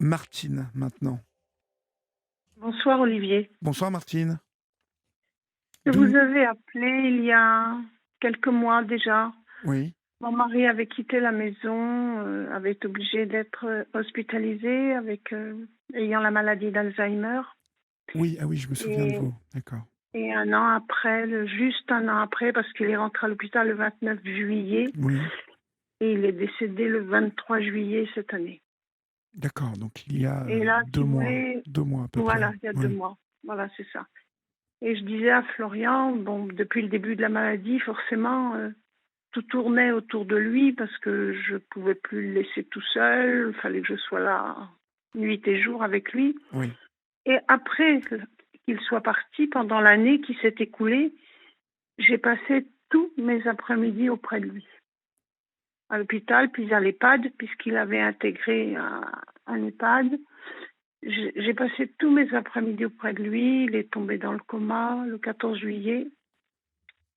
Martine, maintenant. Bonsoir Olivier. Bonsoir Martine. Je D'où... vous avais appelé il y a quelques mois déjà. Oui, Mon mari avait quitté la maison, avait été obligé d'être hospitalisé ayant la maladie d'Alzheimer. oui, ah oui, je me souviens de Et, vous. D'accord. et un an après, juste un an après, parce qu'il est rentré à l'hôpital le 29 juillet Oui, et il est décédé le 23 juillet cette année. d'accord. Donc il y a Et là, si deux vous mois, voulez, 2 mois à peu près. voilà, il y a deux Oui, mois. Voilà, c'est ça. Et je disais à Florian, bon, depuis le début de la maladie, forcément, tout tournait autour de lui parce que je pouvais plus le laisser tout seul. Il fallait que je sois là nuit et jour avec lui. oui, Et après qu'il soit parti, pendant l'année qui s'est écoulée, j'ai passé tous mes après-midi auprès de lui. À l'hôpital, puis à l'EHPAD, puisqu'il avait intégré un EHPAD. J'ai passé tous mes après-midi auprès de lui. Il est tombé dans le coma le 14 juillet.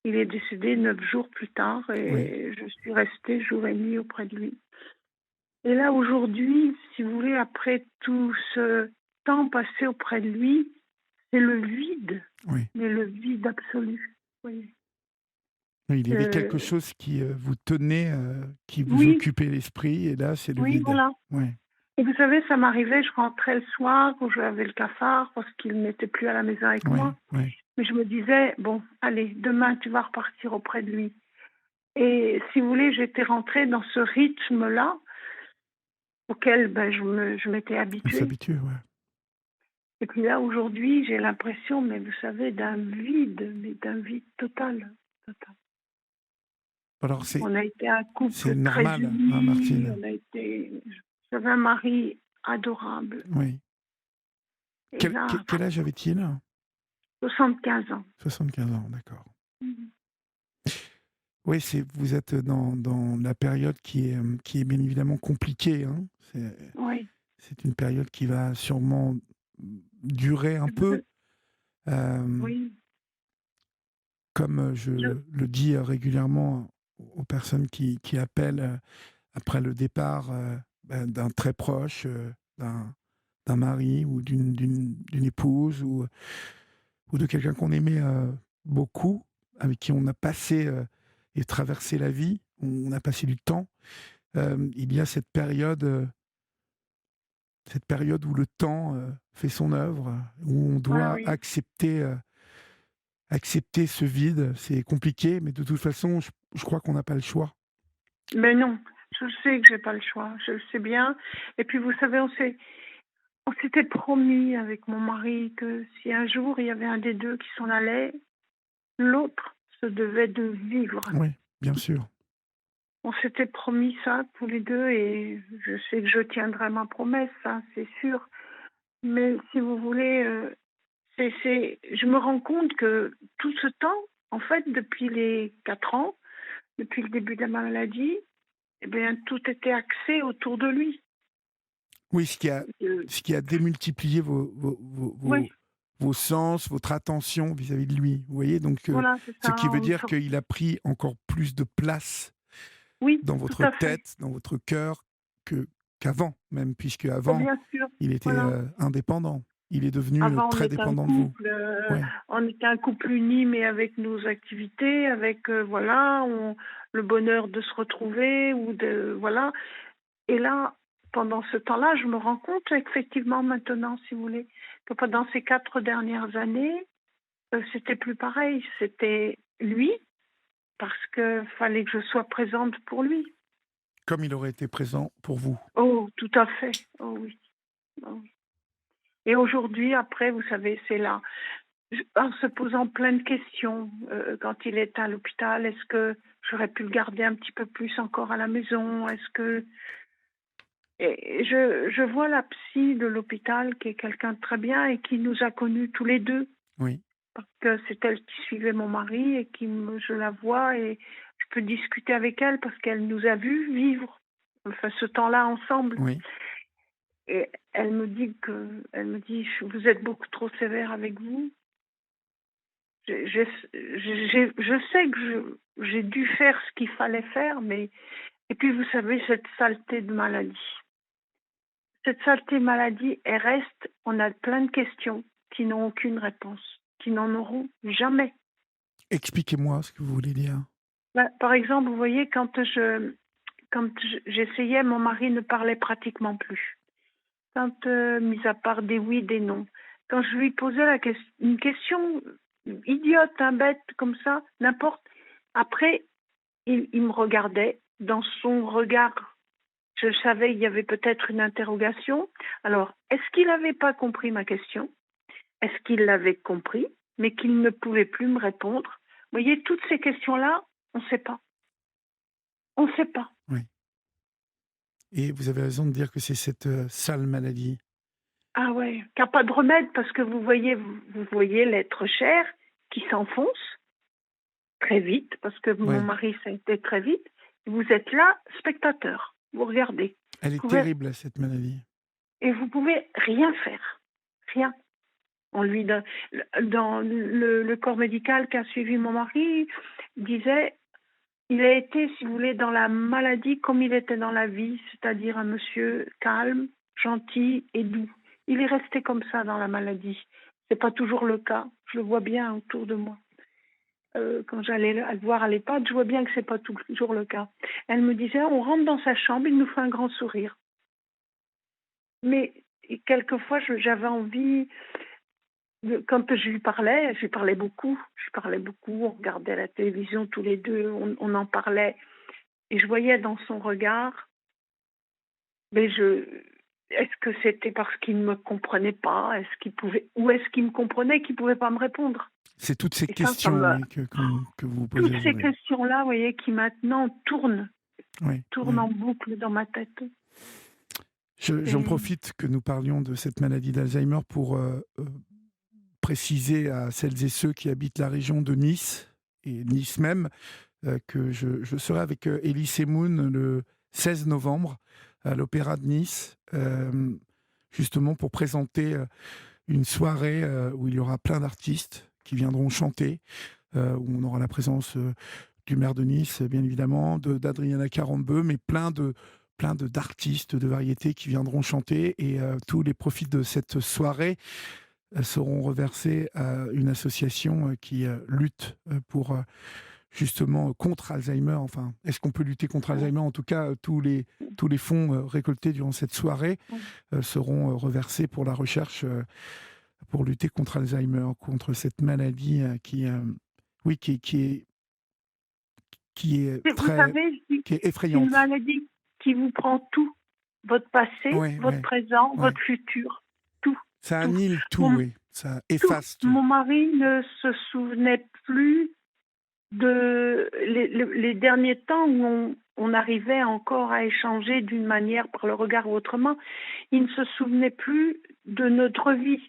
Il est décédé 9 jours plus tard oui. et je suis restée jour et nuit auprès de lui. Et là, aujourd'hui, si vous voulez, après tout ce temps passé auprès de lui, c'est le vide, Oui. mais le vide absolu. Oui, Oui, il y avait quelque Euh, chose qui vous tenait, qui vous oui, occupait l'esprit, et là, c'est le oui, vide. voilà. Oui, Et vous savez, ça m'arrivait, je rentrais le soir où j'avais le cafard parce qu'il n'était plus à la maison avec oui, moi. oui. Mais je me disais, bon, allez, demain, tu vas repartir auprès de lui. Et si vous voulez, j'étais rentrée dans ce rythme-là auquel ben, je m'étais On habituée. s'habitue, ouais. Et puis là, aujourd'hui, j'ai l'impression, mais vous savez, d'un vide, mais d'un vide total. Total. Alors, On a été un c'est couple très normal, hein, uni, Martine. j'avais un mari adorable. Oui. Et là, Quel âge avait-il? 75 ans. 75 ans, d'accord. Mhm. Oui, vous êtes dans la période qui est bien évidemment compliquée, hein. Oui. C'est une période qui va sûrement durer un peu. Euh, Oui. Comme je Je- le dis régulièrement aux personnes qui appellent après le départ d'un très proche, d'un mari ou d'une épouse ou de quelqu'un qu'on aimait beaucoup, avec qui on a passé et traversé la vie, on a passé du temps. Il y a cette période où le temps fait son œuvre, où on ah doit oui. accepter ce vide. C'est compliqué, mais de toute façon, je crois qu'on n'a pas le choix. Mais non, je sais que j'ai pas le choix, je le sais bien. Et puis vous savez, on s'était promis avec mon mari que si un jour il y avait un des deux qui s'en allait, l'autre se devait de vivre. Oui, bien sûr. On s'était promis ça tous les deux et je sais que je tiendrai ma promesse, ça, c'est sûr. Mais si vous voulez, je me rends compte que tout ce temps, en fait, depuis les 4 ans, depuis le début de la maladie, eh bien, tout était axé autour de lui. Oui, Euh, ce qui a démultiplié oui, vos sens, votre attention vis-à-vis de lui. Vous voyez, donc voilà, c'est ce ça. qui veut dire qu'il a pris encore plus de place Oui, dans tout votre à fait. tête, dans votre cœur, qu'avant, même, puisque Et avant, bien sûr, il était voilà. indépendant. Il est devenu Avant, très dépendant de vous. Ouais. on était un couple uni, mais avec nos activités, avec voilà, le bonheur de se retrouver ou de voilà. Et là, pendant ce temps-là, je me rends compte effectivement maintenant, si vous voulez, que pendant ces 4 dernières années, c'était plus pareil. C'était lui parce que fallait que je sois présente pour lui. Comme il aurait été présent pour vous. Oh, tout à fait. Oh oui. Oh oui. Et aujourd'hui, après, vous savez, c'est là. En se posant plein de questions, quand il est à l'hôpital, est-ce que j'aurais pu le garder un petit peu plus encore à la maison? Est-ce que et je vois la psy de l'hôpital qui est quelqu'un de très bien et qui nous a connus tous les deux Oui, parce que c'est elle qui suivait mon mari et je la vois et je peux discuter avec elle parce qu'elle nous a vus vivre enfin ce temps-là ensemble oui. et elle me dit vous êtes beaucoup trop sévère avec vous. Je sais que j'ai dû faire ce qu'il fallait faire, mais et puis vous savez cette saleté de maladie, cette saleté maladie, elle reste. On a plein de questions qui n'ont aucune réponse, qui n'en auront jamais. Expliquez-moi ce que vous voulez dire. Par exemple, vous voyez, j'essayais, mon mari ne parlait pratiquement plus. Mis à part des oui, des non. Quand je lui posais une question idiote, bête, comme ça, n'importe. Après, il me regardait. Dans son regard, je savais qu'il y avait peut-être une interrogation. Alors, est-ce qu'il n'avait pas compris ma question? Est-ce qu'il l'avait compris, mais qu'il ne pouvait plus me répondre? Vous voyez, toutes ces questions-là, on ne sait pas. On ne sait pas. Oui. Et vous avez raison de dire que c'est cette sale maladie. Ah ouais, qu'il n'y a pas de remède parce que vous voyez l'être cher qui s'enfonce très vite, parce que mon Ouais. mari, ça a été très vite. Vous êtes là, spectateur. Vous regardez. Elle est terrible, cette maladie. Et vous pouvez rien faire. Rien. On lui donne, dans le corps médical qui a suivi mon mari disait, il a été, si vous voulez, dans la maladie comme il était dans la vie, c'est-à-dire un monsieur calme, gentil et doux. Il est resté comme ça dans la maladie. C'est pas toujours le cas. Je le vois bien autour de moi. Quand j'allais le voir à l'EHPAD, je vois bien que c'est pas toujours le cas. Elle me disait, on rentre dans sa chambre, il nous fait un grand sourire. Mais quelquefois, j'avais envie, quand je lui parlais beaucoup, on regardait la télévision tous les deux, on en parlait, et je voyais dans son regard, mais est-ce que c'était parce qu'il ne me comprenait pas, ou est-ce qu'il me comprenait, qu'il ne pouvait pas me répondre? C'est toutes ces Et questions que vous vous posez. Toutes ces questions-là, vous voyez, qui maintenant tournent en boucle dans ma tête. J'en profite que nous parlions de cette maladie d'Alzheimer pour préciser à celles et ceux qui habitent la région de Nice, et Nice même, que je serai avec Elie Semoun le 16 novembre à l'Opéra de Nice, justement pour présenter une soirée où il y aura plein d'artistes qui viendront chanter, où on aura la présence du maire de Nice, bien évidemment, d'Adriana Carambeu, mais plein d'artistes de variété qui viendront chanter, et tous les profits de cette soirée seront reversés à une association qui lutte pour justement contre Alzheimer. Enfin, est-ce qu'on peut lutter contre Alzheimer? En tout cas, tous les fonds récoltés durant cette soirée seront reversés pour la recherche, pour lutter contre Alzheimer, contre cette maladie qui est effrayante. Une maladie qui vous prend tout, votre passé, votre présent, votre futur, tout. Ça annihile tout, ça efface tout. Mon mari ne se souvenait plus de les derniers temps où on arrivait encore à échanger d'une manière, par le regard ou autrement. Il ne se souvenait plus de notre vie.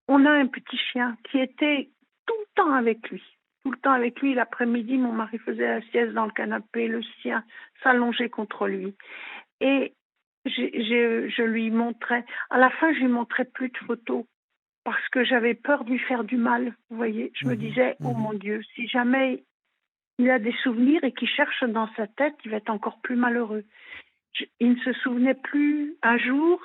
On a un petit chien qui était tout le temps avec lui. Tout le temps avec lui, l'après-midi, mon mari faisait la sieste dans le canapé, le sien s'allongeait contre lui. Et je lui montrais, à la fin, je lui montrais plus de photos parce que j'avais peur de lui faire du mal. Vous voyez, je me disais, oh mon Dieu, si jamais il a des souvenirs et qu'il cherche dans sa tête, il va être encore plus malheureux. Il ne se souvenait plus un jour,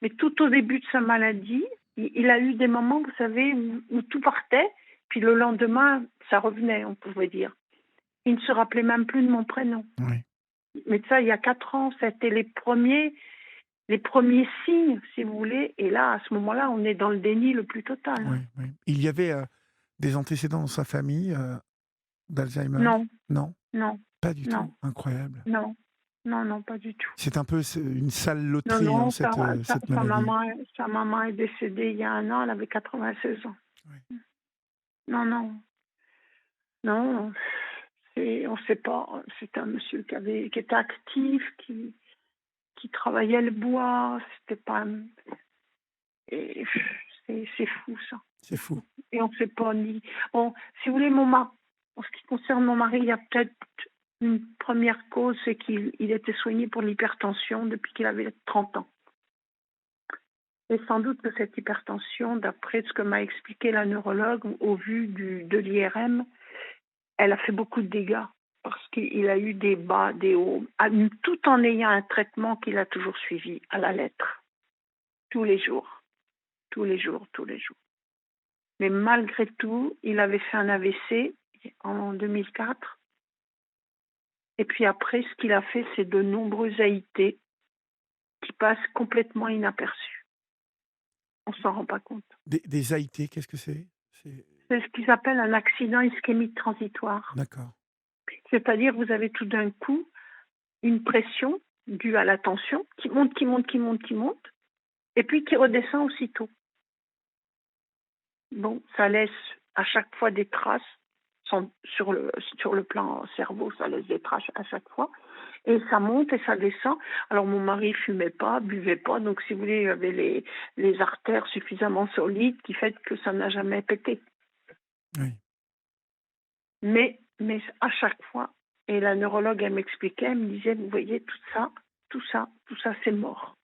mais tout au début de sa maladie, il a eu des moments, vous savez, où tout partait, puis le lendemain, ça revenait, on pouvait dire. Il ne se rappelait même plus de mon prénom. Oui. Mais ça, il y a 4 ans, c'était les premiers signes, si vous voulez. Et là, à ce moment-là, on est dans le déni le plus total. Oui. Il y avait des antécédents dans sa famille d'Alzheimer? Non. Pas du tout. Incroyable. Non, pas du tout. C'est un peu une sale loterie, cette maladie. Sa maman est décédée il y a 1 an, elle avait 96 ans. Oui. Non, on ne sait pas. C'est un monsieur qui était actif, qui travaillait le bois. C'était pas. Et c'est fou, ça. C'est fou. Et on ne sait pas ni. Bon, si vous voulez, en ce qui concerne mon mari, il y a peut-être une première cause, c'est qu'il était soigné pour l'hypertension depuis qu'il avait 30 ans. Et sans doute que cette hypertension, d'après ce que m'a expliqué la neurologue, au vu de l'IRM, elle a fait beaucoup de dégâts parce qu'il a eu des bas, des hauts, tout en ayant un traitement qu'il a toujours suivi à la lettre. tous les jours, tous les jours, tous les jours. Mais malgré tout, il avait fait un AVC en 2004. Et puis après, ce qu'il a fait, c'est de nombreux AIT qui passent complètement inaperçus. On ne s'en rend pas compte. Des AIT, qu'est-ce que c'est? C'est ce qu'ils appellent un accident ischémique transitoire. D'accord. C'est-à-dire vous avez tout d'un coup une pression due à la tension qui monte, qui monte, qui monte, qui monte, et puis qui redescend aussitôt. Bon, ça laisse à chaque fois des traces sur le plan cerveau, ça laisse des traces à chaque fois. Et ça monte et ça descend. Alors mon mari fumait pas, buvait pas, donc si vous voulez, il avait les artères suffisamment solides qui fait que ça n'a jamais pété. Oui. Mais à chaque fois, et la neurologue, elle m'expliquait, elle me disait, vous voyez, tout ça, c'est mort.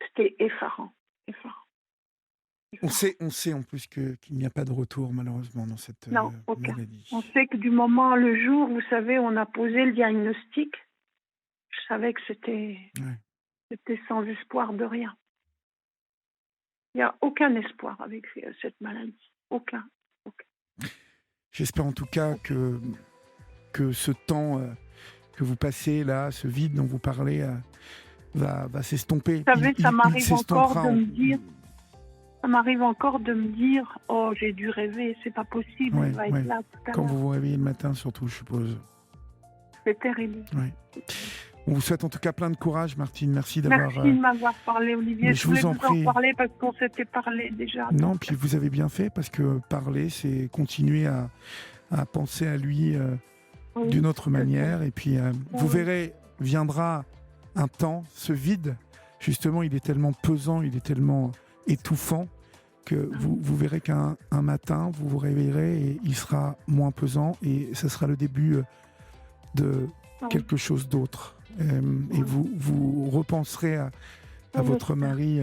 C'était effarant. On sait en plus qu'il n'y a pas de retour, malheureusement, dans cette Non, aucun. maladie. On sait que du moment, le jour, vous savez, on a posé le diagnostic, je savais que c'était sans espoir de rien. Il n'y a aucun espoir avec cette maladie. Aucun. J'espère en tout cas que ce temps que vous passez là, ce vide dont vous parlez, va s'estomper. Vous savez, ça m'arrive encore de me dire, oh, j'ai dû rêver, c'est pas possible, il va être là tout à l'heure. Quand vous vous réveillez le matin, surtout, je suppose. C'est terrible. Ouais. On vous souhaite en tout cas plein de courage, Martine. Merci d'avoir... Merci de m'avoir parlé, Olivier. Je vous en prie. Parler parce qu'on s'était parlé déjà. Non, puis vous avez bien fait, parce que parler, c'est continuer à penser à lui d'une autre manière. Et puis, vous verrez, viendra un temps, ce vide, justement, il est tellement pesant, il est tellement étouffant, que vous verrez qu'un matin, vous vous réveillerez et il sera moins pesant, et ce sera le début de quelque chose d'autre. Et vous repenserez à votre mari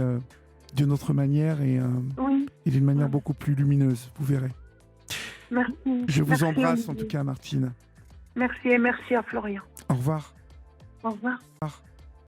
d'une autre manière et d'une manière beaucoup plus lumineuse, vous verrez. Merci. Je vous embrasse Olivier. en tout cas, Martine. Merci et merci à Florian. Au revoir. Au revoir. Au revoir.